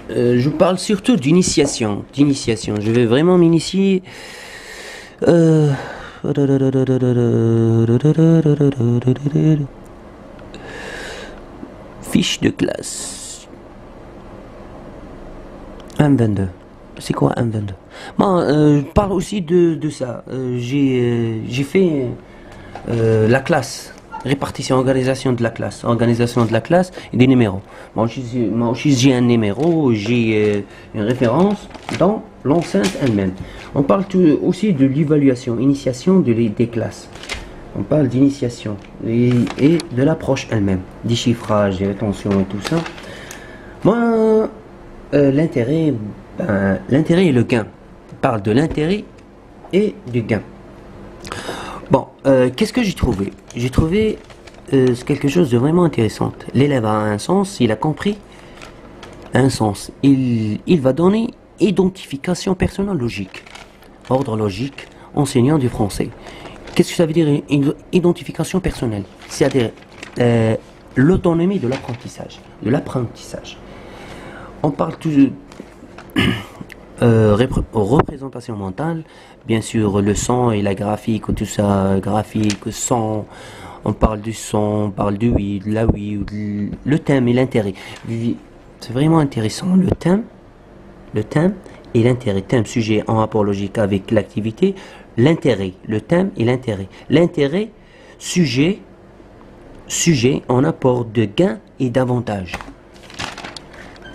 Je parle surtout d'initiation. D'initiation. Je vais vraiment m'initier. euh, Fiche de classe. 1,22. C'est quoi 1,22? Bon, je parle aussi de ça. J'ai fait la classe. Répartition, organisation de la classe et des numéros. Moi aussi j'ai un numéro, j'ai une référence dans l'enceinte elle-même. On parle aussi de l'évaluation, initiation des classes. On parle d'initiation et de l'approche elle-même, déchiffrage, des rétentions et tout ça. Moi, l'intérêt, l'intérêt et le gain. On parle de l'intérêt et du gain. Bon, qu'est-ce que j'ai trouvé? J'ai trouvé quelque chose de vraiment intéressant. L'élève a un sens, il a compris un sens. Il va donner identification personnelle logique, ordre logique, enseignant du français. Qu'est-ce que ça veut dire identification personnelle? C'est-à-dire l'autonomie de l'apprentissage. On parle représentation mentale, bien sûr le son et la graphique, tout ça, graphique, son, on parle du son, on parle du oui, de la oui, le thème et l'intérêt. C'est vraiment intéressant, le thème et l'intérêt, thème, sujet en rapport logique avec l'activité, l'intérêt, le thème et l'intérêt. L'intérêt, sujet en apport de gain et d'avantage.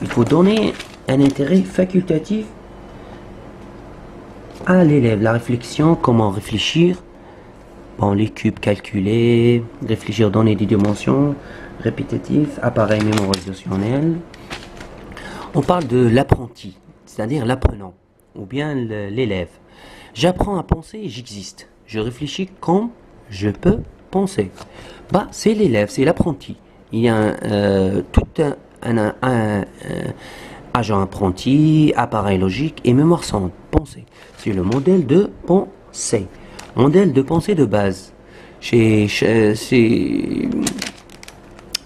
Il faut donner un intérêt facultatif à l'élève. La réflexion, comment réfléchir, bon, les cubes calculés, réfléchir, donner des dimensions, répétitif, appareil mémorisationnel. On parle de l'apprenti, c'est-à-dire l'apprenant, ou bien l'élève. J'apprends à penser et j'existe. Je réfléchis comme je peux penser. Bah, c'est l'élève, c'est l'apprenti. Il y a tout un agent apprenti, appareil logique et mémoire sans pensée. C'est le modèle de pensée. Modèle de pensée de base. C'est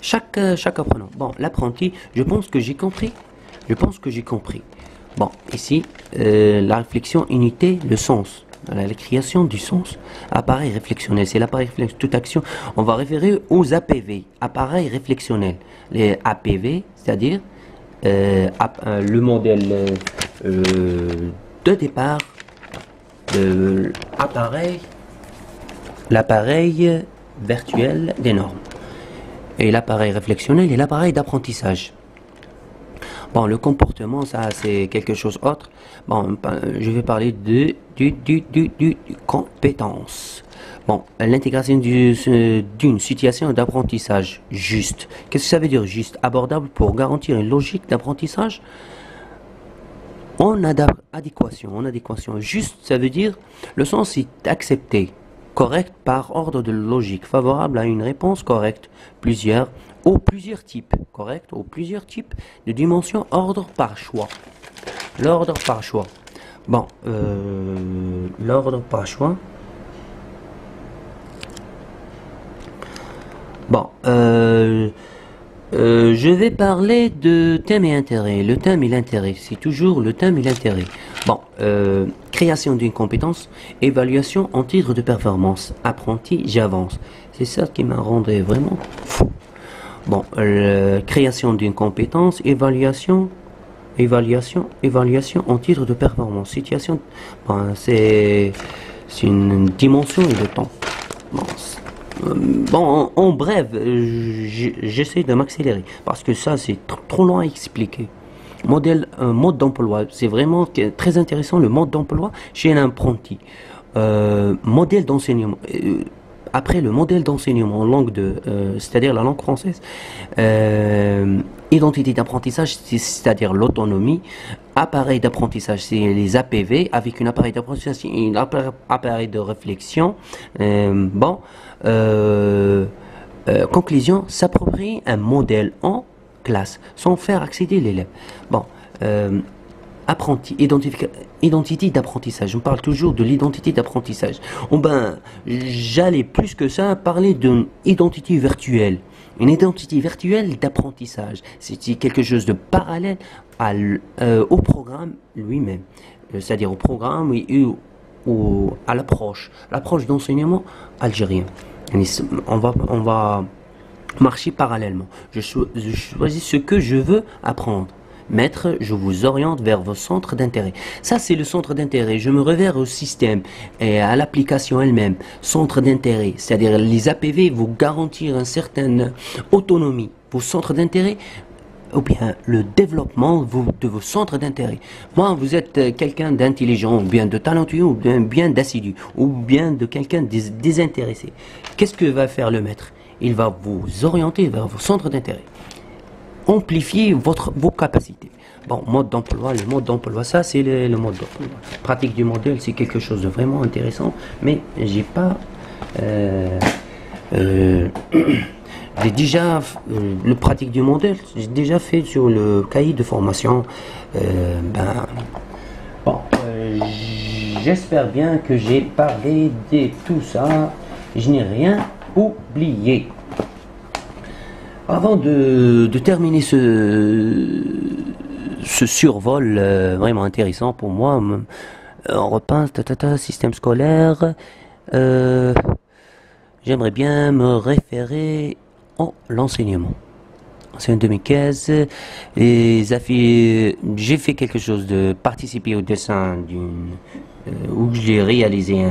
chaque apprenant. Bon, l'apprenti, je pense que j'ai compris. Bon, ici, la réflexion, unité, le sens. Voilà, la création du sens. Appareil réflexionnel, c'est l'appareil réflexionnel. Toute action, on va référer aux APV, appareil réflexionnel. Les APV, c'est-à-dire le modèle de départ de l'appareil virtuel des normes. Et l'appareil réflexionnel et l'appareil d'apprentissage. Bon, le comportement, ça, c'est quelque chose d'autre. Bon, je vais parler du compétence. Bon, l'intégration d'une situation d'apprentissage juste. Qu'est-ce que ça veut dire juste? Abordable pour garantir une logique d'apprentissage en adéquation. Juste, ça veut dire le sens est accepté. Correct par ordre de logique, favorable à une réponse correcte. Plusieurs types, correct, ou plusieurs types de dimensions, ordre par choix. L'ordre par choix. Bon, l'ordre par choix. Bon, je vais parler de thème et intérêt. Le thème et l'intérêt, c'est toujours le thème et l'intérêt. Bon, création d'une compétence, évaluation en titre de performance, apprenti, j'avance. C'est ça qui m'a rendu vraiment fou. Bon, création d'une compétence, évaluation en titre de performance. Situation, bon, c'est une dimension et le temps. Bon, en bref, j'essaie de m'accélérer parce que ça c'est trop long à expliquer. Mode d'emploi, c'est vraiment très intéressant le mode d'emploi chez un apprenti. Modèle d'enseignement. Après le modèle d'enseignement en langue c'est-à-dire la langue française, identité d'apprentissage, c'est-à-dire l'autonomie, appareil d'apprentissage, c'est les APV, avec une appareil d'apprentissage, une appareil de réflexion, conclusion, s'approprier un modèle en classe, sans faire accéder l'élève. Bon, identité d'apprentissage. On parle toujours de l'identité d'apprentissage. Oh ben, j'allais plus que ça parler d'une identité virtuelle. Une identité virtuelle d'apprentissage. C'est quelque chose de parallèle au programme lui-même. C'est-à-dire au programme ou à l'approche d'enseignement algérien. On va marcher parallèlement. Je choisis ce que je veux apprendre. Maître, je vous oriente vers vos centres d'intérêt. Ça, c'est le centre d'intérêt. Je me réfère au système et à l'application elle-même. Centre d'intérêt, c'est-à-dire les APV vous garantir une certaine autonomie. Vos centres d'intérêt ou bien le développement de vos centres d'intérêt. Moi, vous êtes quelqu'un d'intelligent, ou bien de talentueux, ou bien d'assidu, ou bien de quelqu'un de désintéressé. Qu'est-ce que va faire le maître? Il va vous orienter vers vos centres d'intérêt. Amplifier vos capacités. Bon, mode d'emploi, le mode d'emploi, ça c'est le mode d'emploi. Pratique du modèle, c'est quelque chose de vraiment intéressant, mais j'ai pas... j'ai déjà le pratique du modèle, j'ai déjà fait sur le cahier de formation. J'espère bien que j'ai parlé de tout ça. Je n'ai rien oublié. Avant de terminer ce survol vraiment intéressant pour moi, on repense système scolaire. J'aimerais bien me référer à l'enseignement. C'est en 2015, j'ai fait quelque chose de participer au dessin où j'ai réalisé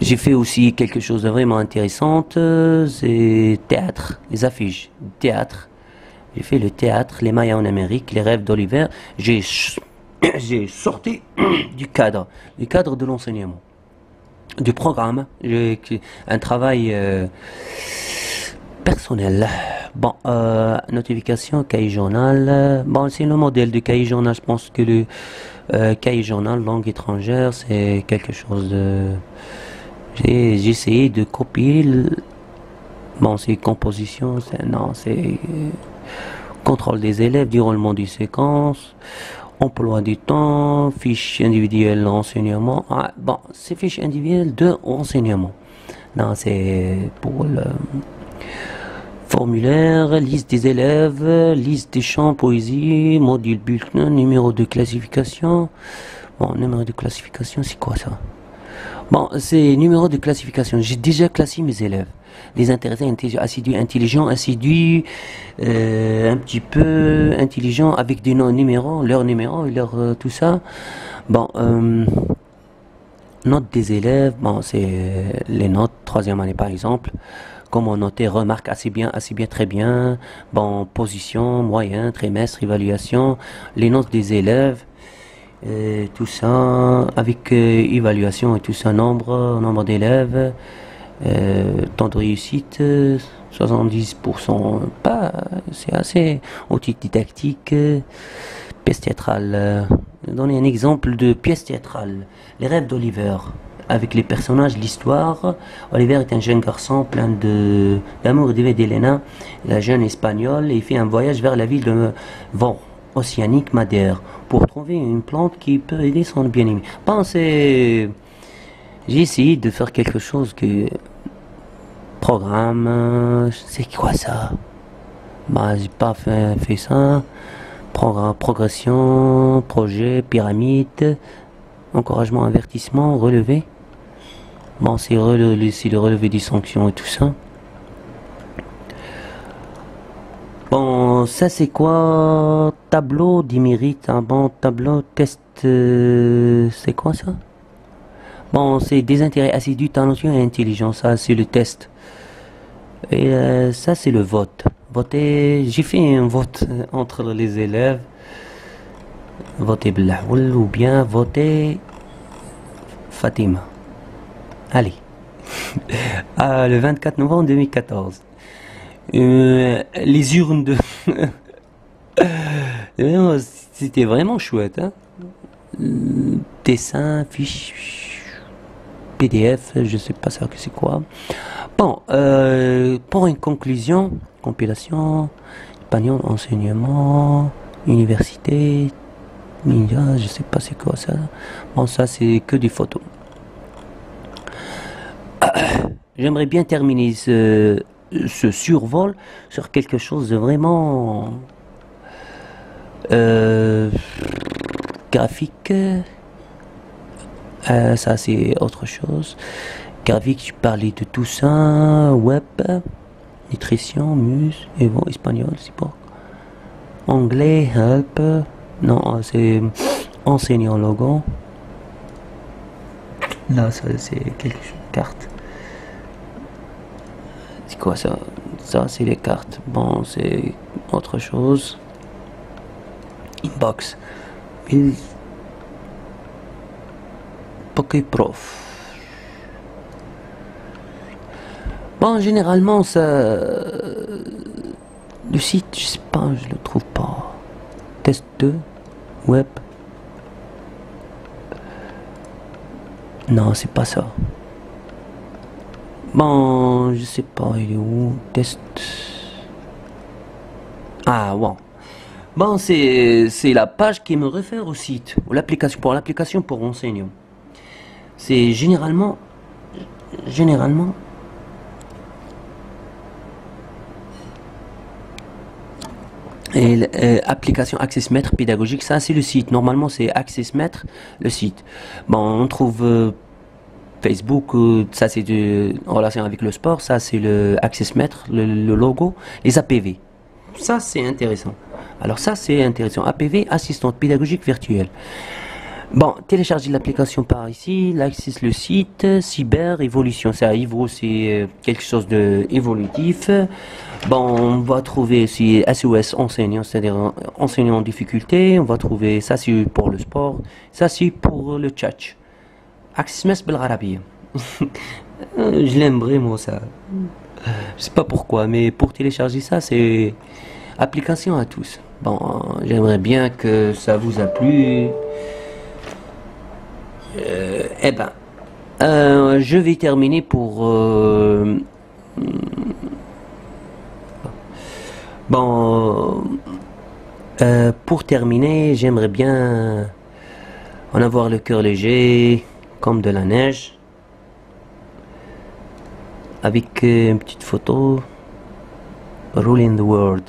j'ai fait aussi quelque chose de vraiment intéressant, c'est théâtre, les affiches, théâtre. J'ai fait le théâtre, les Mayas en Amérique, les rêves d'Oliver. J'ai sorti du cadre de l'enseignement, du programme, un travail personnel. Bon, notification, cahier journal. Bon, c'est le modèle du cahier journal. Je pense que le cahier journal, langue étrangère, c'est quelque chose de... J'ai essayé de copier. Bon, c'est composition, c'est contrôle des élèves, déroulement des séquences, emploi du temps, fiche individuelle renseignement. Ah, bon, c'est fiche individuelle de renseignement. Non, c'est pour le formulaire, liste des élèves, liste des chants, poésie, module bulletin, numéro de classification. Bon, numéro de classification, c'est quoi ça? Bon, c'est numéro de classification. J'ai déjà classé mes élèves. Les intéressés, assidus, intelligents, assidus, un petit peu intelligents, avec des numéros, leurs numéros et leur tout ça. Bon, notes des élèves, bon, c'est les notes, troisième année par exemple. Comment noter, remarque, assez bien, très bien. Bon, position, moyen, trimestre, évaluation. Les notes des élèves. Tout ça avec évaluation et tout ça, nombre d'élèves, temps de réussite 70%, pas, c'est assez outil didactique. Pièce théâtrale, donner un exemple de pièce théâtrale, les rêves d'Oliver, avec les personnages, l'histoire. Oliver est un jeune garçon plein d'amour et d'Elena, la jeune espagnole, et il fait un voyage vers la ville de Vent océanique Madère pour trouver une plante qui peut aider son bien-aimé. J'ai essayé de faire quelque chose que programme, c'est quoi ça? Bah, j'ai pas fait ça. Programme, progression, projet, pyramide, encouragement, avertissement, relevé. Bon, c'est le relevé des sanctions et tout ça. Bon, ça c'est quoi? Tableau des mérites, un bon tableau, test, c'est quoi ça? Bon, c'est des intérêts assidus, talentueux et intelligents, ça c'est le test. Et ça c'est le vote. Voter, j'ai fait un vote entre les élèves. Voter Blahoul ou bien voter Fatima. Allez. Le 24 novembre 2014. Les urnes de... C'était vraiment chouette, hein. Dessin, fiche, PDF, je sais pas ça que c'est quoi. Bon, pour une conclusion, compilation, panneau enseignement, Université, Ninja, je sais pas c'est quoi ça. Bon, ça c'est que des photos. J'aimerais bien terminer ce survol sur quelque chose de vraiment euh, graphique. Ça c'est autre chose. Graphique, je parlais de tout ça. Web, nutrition, muse, et bon, espagnol, c'est pas. Anglais, help. Non, c'est enseignant logo. Là, ça c'est quelque chose. Carte. C'est quoi ça? Ça, c'est les cartes. Bon, c'est autre chose. Inbox. Pocket Prof. Bon, généralement, ça. Le site, je sais pas, je le trouve pas. Test 2. Web. Non, c'est pas ça. Bon, je sais pas, il est où? Test. Ah, bon. Bon, c'est la page qui me réfère au site, ou l'application pour enseignants. C'est généralement, et application AccessMètre pédagogique, ça c'est le site. Normalement, c'est AccessMètre, le site. Bon, on trouve Facebook, ça c'est en relation avec le sport, ça c'est le AccessMètre, le logo, les APV. Ça c'est intéressant. Alors ça c'est intéressant. APV, assistante pédagogique virtuelle. Bon, télécharger l'application par ici, l'accès le site, cyber, évolution, ça Evo c'est quelque chose de évolutif. Bon, on va trouver aussi SOS enseignant, c'est-à-dire enseignant en difficulté, on va trouver ça c'est pour le sport, ça c'est pour le tchatch. AccessMètre بالعربية. Je l'aime vraiment ça. Je sais pas pourquoi, mais pour télécharger ça, c'est application à tous. Bon, j'aimerais bien que ça vous a plu. Eh ben, je vais terminer pour terminer, j'aimerais bien en avoir le cœur léger, comme de la neige, avec une petite photo. Ruling the world.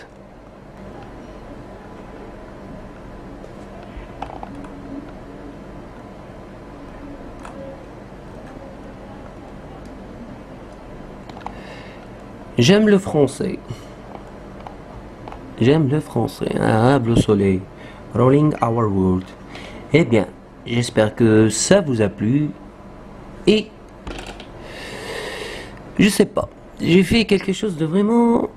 J'aime le français. J'aime le français. Arabe le soleil. Rolling our world. Eh bien, j'espère que ça vous a plu. Et je sais pas. J'ai fait quelque chose de vraiment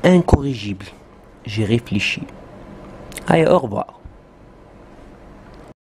incorrigible. J'ai réfléchi. Allez, au revoir.